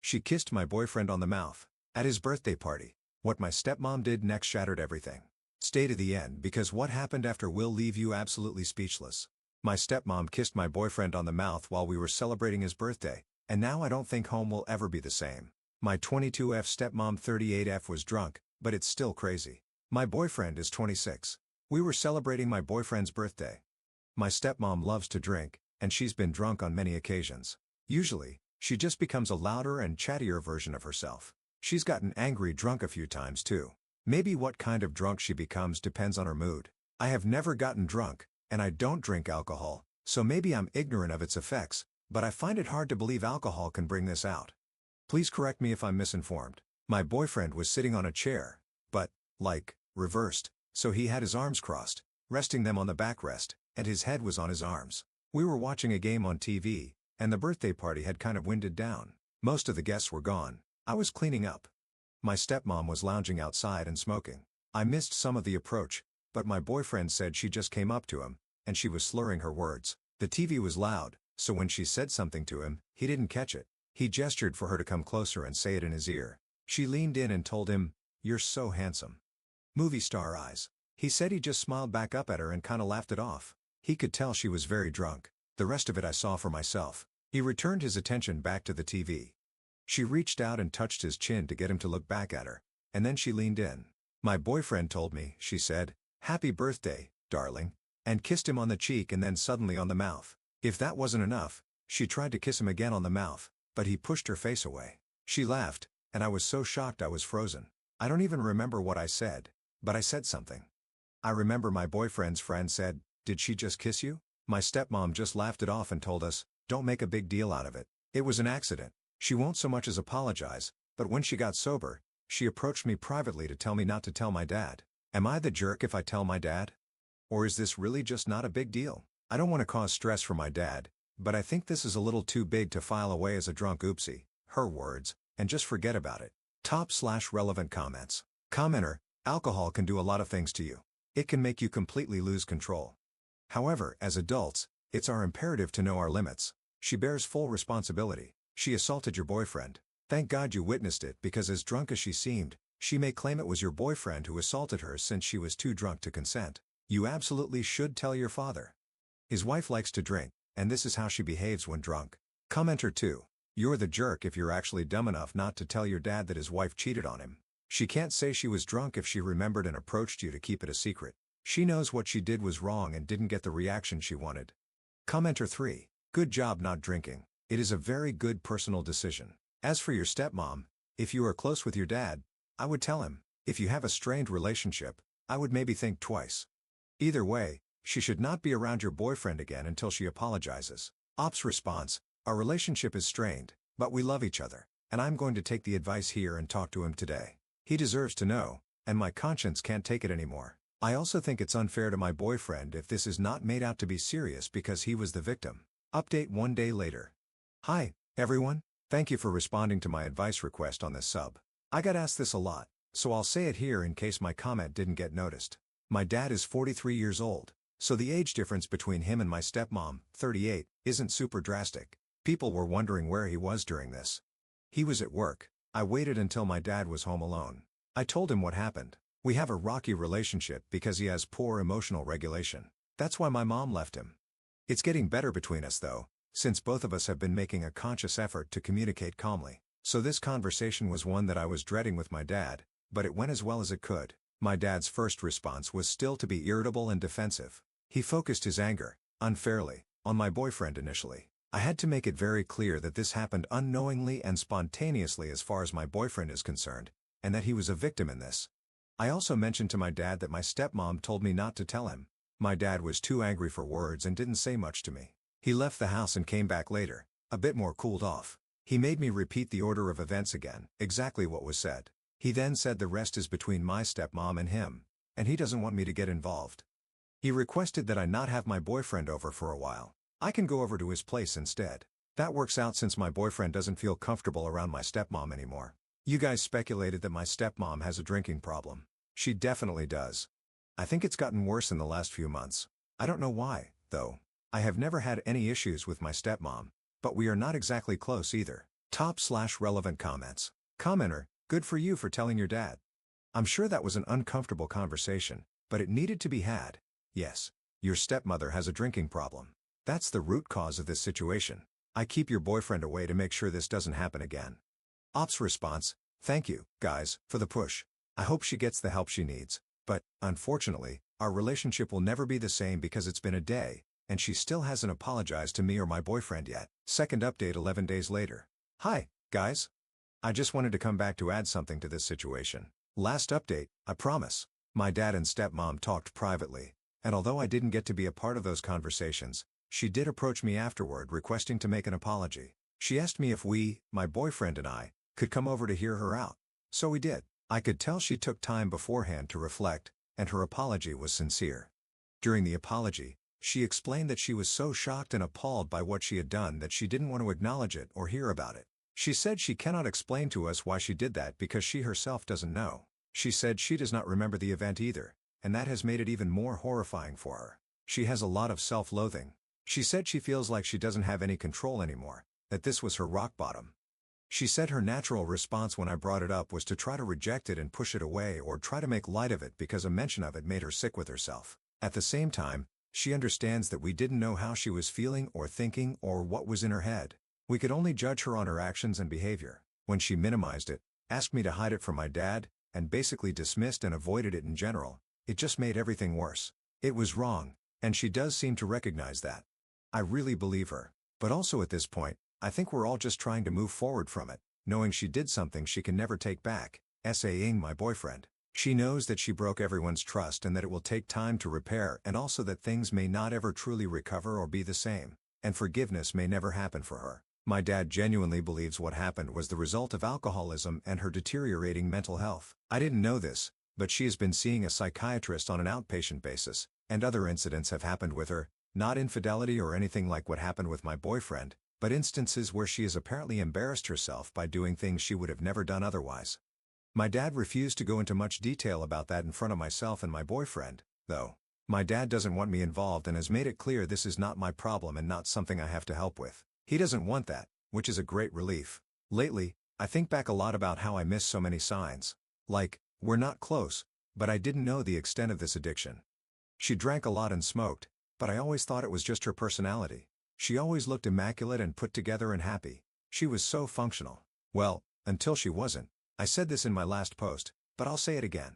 She kissed my boyfriend on the mouth. At his birthday party. What my stepmom did next shattered everything. Stay to the end because what happened after will leave you absolutely speechless. My stepmom kissed my boyfriend on the mouth while we were celebrating his birthday, and now I don't think home will ever be the same. My 22F stepmom 38F was drunk, but it's still crazy. My boyfriend is 26. We were celebrating my boyfriend's birthday. My stepmom loves to drink, and she's been drunk on many occasions. Usually, she just becomes a louder and chattier version of herself. She's gotten angry drunk a few times too. Maybe what kind of drunk she becomes depends on her mood. I have never gotten drunk, and I don't drink alcohol, so maybe I'm ignorant of its effects, but I find it hard to believe alcohol can bring this out. Please correct me if I'm misinformed. My boyfriend was sitting on a chair, but, like, reversed, so he had his arms crossed, resting them on the backrest, and his head was on his arms. We were watching a game on TV, and the birthday party had kind of winded down. Most of the guests were gone. I was cleaning up. My stepmom was lounging outside and smoking. I missed some of the approach, but my boyfriend said she just came up to him, and she was slurring her words. The TV was loud, so when she said something to him, he didn't catch it. He gestured for her to come closer and say it in his ear. She leaned in and told him, "You're so handsome." Movie star eyes. He said he just smiled back up at her and kinda laughed it off. He could tell she was very drunk. The rest of it I saw for myself. He returned his attention back to the TV. She reached out and touched his chin to get him to look back at her, and then she leaned in. My boyfriend told me, she said, "Happy birthday, darling," and kissed him on the cheek and then suddenly on the mouth. If that wasn't enough, she tried to kiss him again on the mouth, but he pushed her face away. She laughed, and I was so shocked I was frozen. I don't even remember what I said, but I said something. I remember my boyfriend's friend said, "Did she just kiss you?" My stepmom just laughed it off and told us, "Don't make a big deal out of it. It was an accident." She won't so much as apologize, but when she got sober, she approached me privately to tell me not to tell my dad. Am I the jerk if I tell my dad? Or is this really just not a big deal? I don't want to cause stress for my dad, but I think this is a little too big to file away as a drunk oopsie, her words, and just forget about it. Top/relevant comments. Commenter, alcohol can do a lot of things to you. It can make you completely lose control. However, as adults, it's our imperative to know our limits. She bears full responsibility. She assaulted your boyfriend. Thank God you witnessed it because as drunk as she seemed, she may claim it was your boyfriend who assaulted her since she was too drunk to consent. You absolutely should tell your father. His wife likes to drink, and this is how she behaves when drunk. Commenter 2. You're the jerk if you're actually dumb enough not to tell your dad that his wife cheated on him. She can't say she was drunk if she remembered and approached you to keep it a secret. She knows what she did was wrong and didn't get the reaction she wanted. Commenter 3. Good job not drinking. It is a very good personal decision. As for your stepmom, if you are close with your dad, I would tell him. If you have a strained relationship, I would maybe think twice. Either way, she should not be around your boyfriend again until she apologizes. Ops response, our relationship is strained, but we love each other, and I'm going to take the advice here and talk to him today. He deserves to know, and my conscience can't take it anymore. I also think it's unfair to my boyfriend if this is not made out to be serious because he was the victim. Update 1 day later. Hi, everyone. Thank you for responding to my advice request on this sub. I got asked this a lot, so I'll say it here in case my comment didn't get noticed. My dad is 43 years old, so the age difference between him and my stepmom, 38, isn't super drastic. People were wondering where he was during this. He was at work. I waited until my dad was home alone. I told him what happened. We have a rocky relationship because he has poor emotional regulation. That's why my mom left him. It's getting better between us though, since both of us have been making a conscious effort to communicate calmly. So this conversation was one that I was dreading with my dad, but it went as well as it could. My dad's first response was still to be irritable and defensive. He focused his anger, unfairly, on my boyfriend initially. I had to make it very clear that this happened unknowingly and spontaneously as far as my boyfriend is concerned, and that he was a victim in this. I also mentioned to my dad that my stepmom told me not to tell him. My dad was too angry for words and didn't say much to me. He left the house and came back later, a bit more cooled off. He made me repeat the order of events again, exactly what was said. He then said the rest is between my stepmom and him, and he doesn't want me to get involved. He requested that I not have my boyfriend over for a while. I can go over to his place instead. That works out since my boyfriend doesn't feel comfortable around my stepmom anymore. You guys speculated that my stepmom has a drinking problem. She definitely does. I think it's gotten worse in the last few months. I don't know why, though. I have never had any issues with my stepmom, but we are not exactly close either. Top/relevant comments. Commenter, good for you for telling your dad. I'm sure that was an uncomfortable conversation, but it needed to be had. Yes, your stepmother has a drinking problem. That's the root cause of this situation. I keep your boyfriend away to make sure this doesn't happen again. Ops response, thank you, guys, for the push. I hope she gets the help she needs, but, unfortunately, our relationship will never be the same because it's been a day, and she still hasn't apologized to me or my boyfriend yet. Second update 11 days later. Hi, guys. I just wanted to come back to add something to this situation. Last update, I promise. My dad and stepmom talked privately, and although I didn't get to be a part of those conversations, she did approach me afterward requesting to make an apology. She asked me if we, my boyfriend and I, could come over to hear her out. So we did. I could tell she took time beforehand to reflect, and her apology was sincere. During the apology, she explained that she was so shocked and appalled by what she had done that she didn't want to acknowledge it or hear about it. She said she cannot explain to us why she did that because she herself doesn't know. She said she does not remember the event either, and that has made it even more horrifying for her. She has a lot of self-loathing. She said she feels like she doesn't have any control anymore, that this was her rock bottom. She said her natural response when I brought it up was to try to reject it and push it away or try to make light of it because a mention of it made her sick with herself. At the same time, she understands that we didn't know how she was feeling or thinking or what was in her head. We could only judge her on her actions and behavior. When she minimized it, asked me to hide it from my dad, and basically dismissed and avoided it in general, it just made everything worse. It was wrong, and she does seem to recognize that. I really believe her. But also at this point, I think we're all just trying to move forward from it, knowing she did something she can never take back, saying my boyfriend. She knows that she broke everyone's trust and that it will take time to repair and also that things may not ever truly recover or be the same, and forgiveness may never happen for her. My dad genuinely believes what happened was the result of alcoholism and her deteriorating mental health. I didn't know this, but she has been seeing a psychiatrist on an outpatient basis, and other incidents have happened with her, not infidelity or anything like what happened with my boyfriend, but instances where she has apparently embarrassed herself by doing things she would have never done otherwise. My dad refused to go into much detail about that in front of myself and my boyfriend, though. My dad doesn't want me involved and has made it clear this is not my problem and not something I have to help with. He doesn't want that, which is a great relief. Lately, I think back a lot about how I miss so many signs. Like, we're not close, but I didn't know the extent of this addiction. She drank a lot and smoked, but I always thought it was just her personality. She always looked immaculate and put together and happy. She was so functional. Well, until she wasn't. I said this in my last post, but I'll say it again.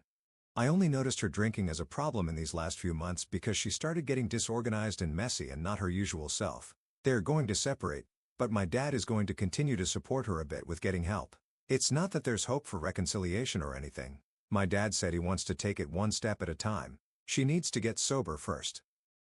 I only noticed her drinking as a problem in these last few months because she started getting disorganized and messy and not her usual self. They're going to separate, but my dad is going to continue to support her a bit with getting help. It's not that there's hope for reconciliation or anything. My dad said he wants to take it one step at a time. She needs to get sober first.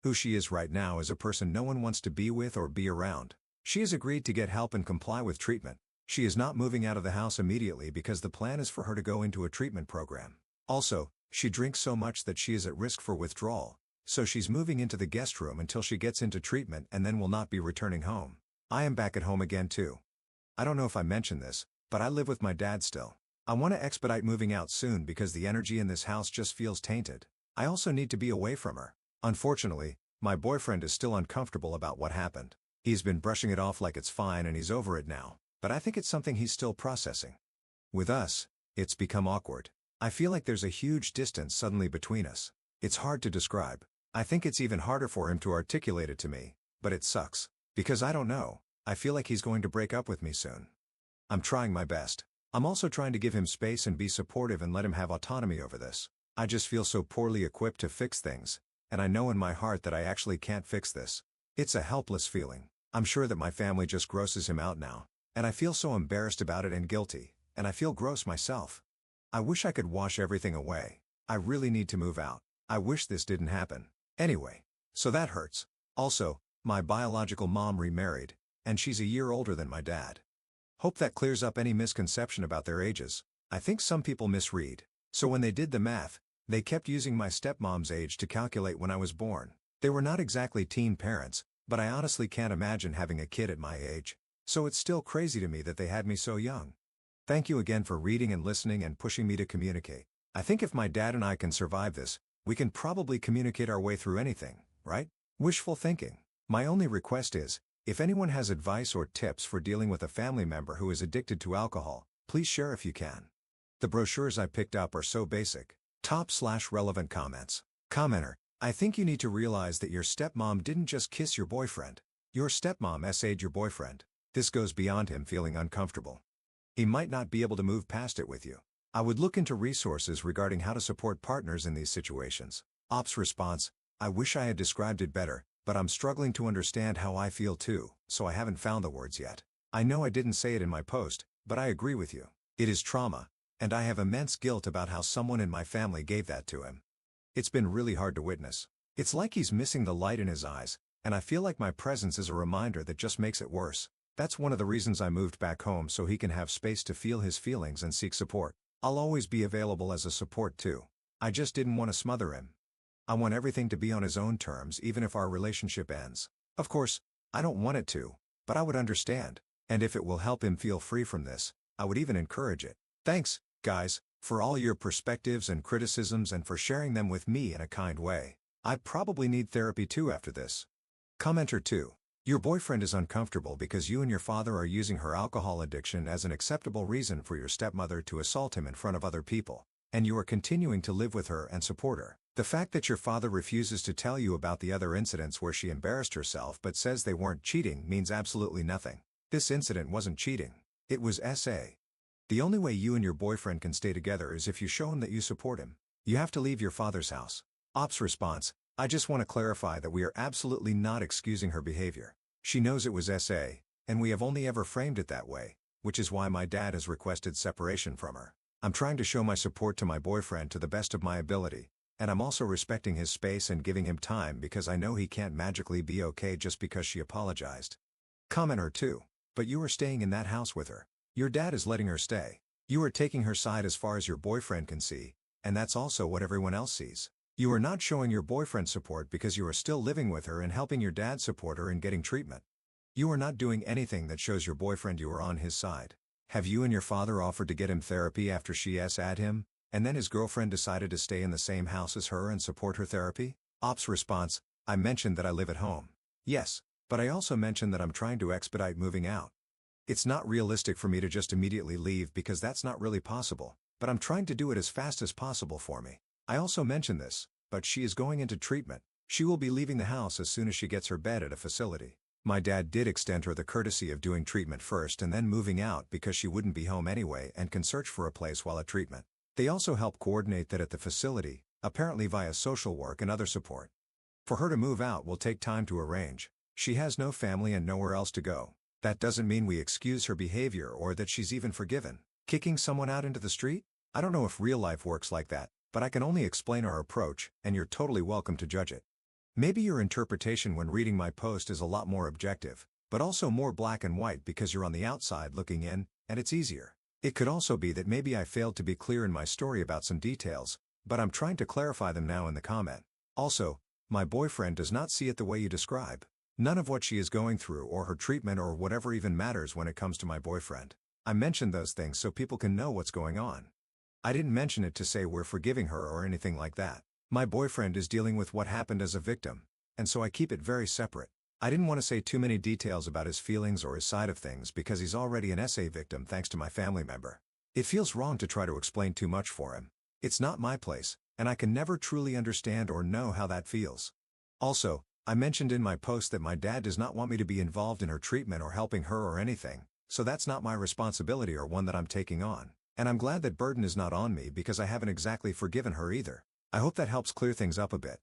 Who she is right now is a person no one wants to be with or be around. She has agreed to get help and comply with treatment. She is not moving out of the house immediately because the plan is for her to go into a treatment program. Also, she drinks so much that she is at risk for withdrawal, so she's moving into the guest room until she gets into treatment and then will not be returning home. I am back at home again too. I don't know if I mentioned this, but I live with my dad still. I want to expedite moving out soon because the energy in this house just feels tainted. I also need to be away from her. Unfortunately, my boyfriend is still uncomfortable about what happened. He's been brushing it off like it's fine and he's over it now, but I think it's something he's still processing. With us, it's become awkward. I feel like there's a huge distance suddenly between us. It's hard to describe. I think it's even harder for him to articulate it to me, but it sucks. Because I don't know, I feel like he's going to break up with me soon. I'm trying my best. I'm also trying to give him space and be supportive and let him have autonomy over this. I just feel so poorly equipped to fix things, and I know in my heart that I actually can't fix this. It's a helpless feeling. I'm sure that my family just grosses him out now, and I feel so embarrassed about it and guilty, and I feel gross myself. I wish I could wash everything away. I really need to move out. I wish this didn't happen. Anyway, so that hurts. Also, my biological mom remarried, and she's a year older than my dad. Hope that clears up any misconception about their ages. I think some people misread. So when they did the math, they kept using my stepmom's age to calculate when I was born. They were not exactly teen parents, but I honestly can't imagine having a kid at my age. So it's still crazy to me that they had me so young. Thank you again for reading and listening and pushing me to communicate. I think if my dad and I can survive this, we can probably communicate our way through anything, right? Wishful thinking. My only request is, If anyone has advice or tips for dealing with a family member who is addicted to alcohol, please share if you can. The brochures I picked up are so basic. Top/relevant comments. Commenter, I think you need to realize that your stepmom didn't just kiss your boyfriend. Your stepmom SA'd your boyfriend. This goes beyond him feeling uncomfortable. He might not be able to move past it with you. I would look into resources regarding how to support partners in these situations. Ops response, I wish I had described it better, but I'm struggling to understand how I feel too, so I haven't found the words yet. I know I didn't say it in my post, but I agree with you. It is trauma, and I have immense guilt about how someone in my family gave that to him. It's been really hard to witness. It's like he's missing the light in his eyes, and I feel like my presence is a reminder that just makes it worse. That's one of the reasons I moved back home, so he can have space to feel his feelings and seek support. I'll always be available as a support too. I just didn't want to smother him. I want everything to be on his own terms even if our relationship ends. Of course, I don't want it to, but I would understand. And if it will help him feel free from this, I would even encourage it. Thanks, guys, for all your perspectives and criticisms and for sharing them with me in a kind way. I probably need therapy too after this. Commenter 2. Your boyfriend is uncomfortable because you and your father are using her alcohol addiction as an acceptable reason for your stepmother to assault him in front of other people, and you are continuing to live with her and support her. The fact that your father refuses to tell you about the other incidents where she embarrassed herself but says they weren't cheating means absolutely nothing. This incident wasn't cheating. It was SA. The only way you and your boyfriend can stay together is if you show him that you support him. You have to leave your father's house. Ops response, I just want to clarify that we are absolutely not excusing her behavior. She knows it was SA, and we have only ever framed it that way, which is why my dad has requested separation from her. I'm trying to show my support to my boyfriend to the best of my ability, and I'm also respecting his space and giving him time because I know he can't magically be okay just because she apologized. Commenter 2. But you are staying in that house with her. Your dad is letting her stay. You are taking her side as far as your boyfriend can see, and that's also what everyone else sees. You are not showing your boyfriend support because you are still living with her and helping your dad support her in getting treatment. You are not doing anything that shows your boyfriend you are on his side. Have you and your father offered to get him therapy after she SA'd him, and then his girlfriend decided to stay in the same house as her and support her therapy? Ops response, I mentioned that I live at home. Yes, but I also mentioned that I'm trying to expedite moving out. It's not realistic for me to just immediately leave because that's not really possible, but I'm trying to do it as fast as possible for me. I also mentioned this, but she is going into treatment. She will be leaving the house as soon as she gets her bed at a facility. My dad did extend her the courtesy of doing treatment first and then moving out because she wouldn't be home anyway and can search for a place while at treatment. They also help coordinate that at the facility, apparently via social work and other support. For her to move out will take time to arrange. She has no family and nowhere else to go. That doesn't mean we excuse her behavior or that she's even forgiven. Kicking someone out into the street? I don't know if real life works like that, but I can only explain our approach, and you're totally welcome to judge it. Maybe your interpretation when reading my post is a lot more objective, but also more black and white because you're on the outside looking in, and it's easier. It could also be that maybe I failed to be clear in my story about some details, but I'm trying to clarify them now in the comment. Also, my boyfriend does not see it the way you describe. None of what she is going through or her treatment or whatever even matters when it comes to my boyfriend. I mentioned those things so people can know what's going on. I didn't mention it to say we're forgiving her or anything like that. My boyfriend is dealing with what happened as a victim, and so I keep it very separate. I didn't want to say too many details about his feelings or his side of things because he's already an SA victim thanks to my family member. It feels wrong to try to explain too much for him. It's not my place, and I can never truly understand or know how that feels. Also, I mentioned in my post that my dad does not want me to be involved in her treatment or helping her or anything, so that's not my responsibility or one that I'm taking on. And I'm glad that burden is not on me because I haven't exactly forgiven her either. I hope that helps clear things up a bit.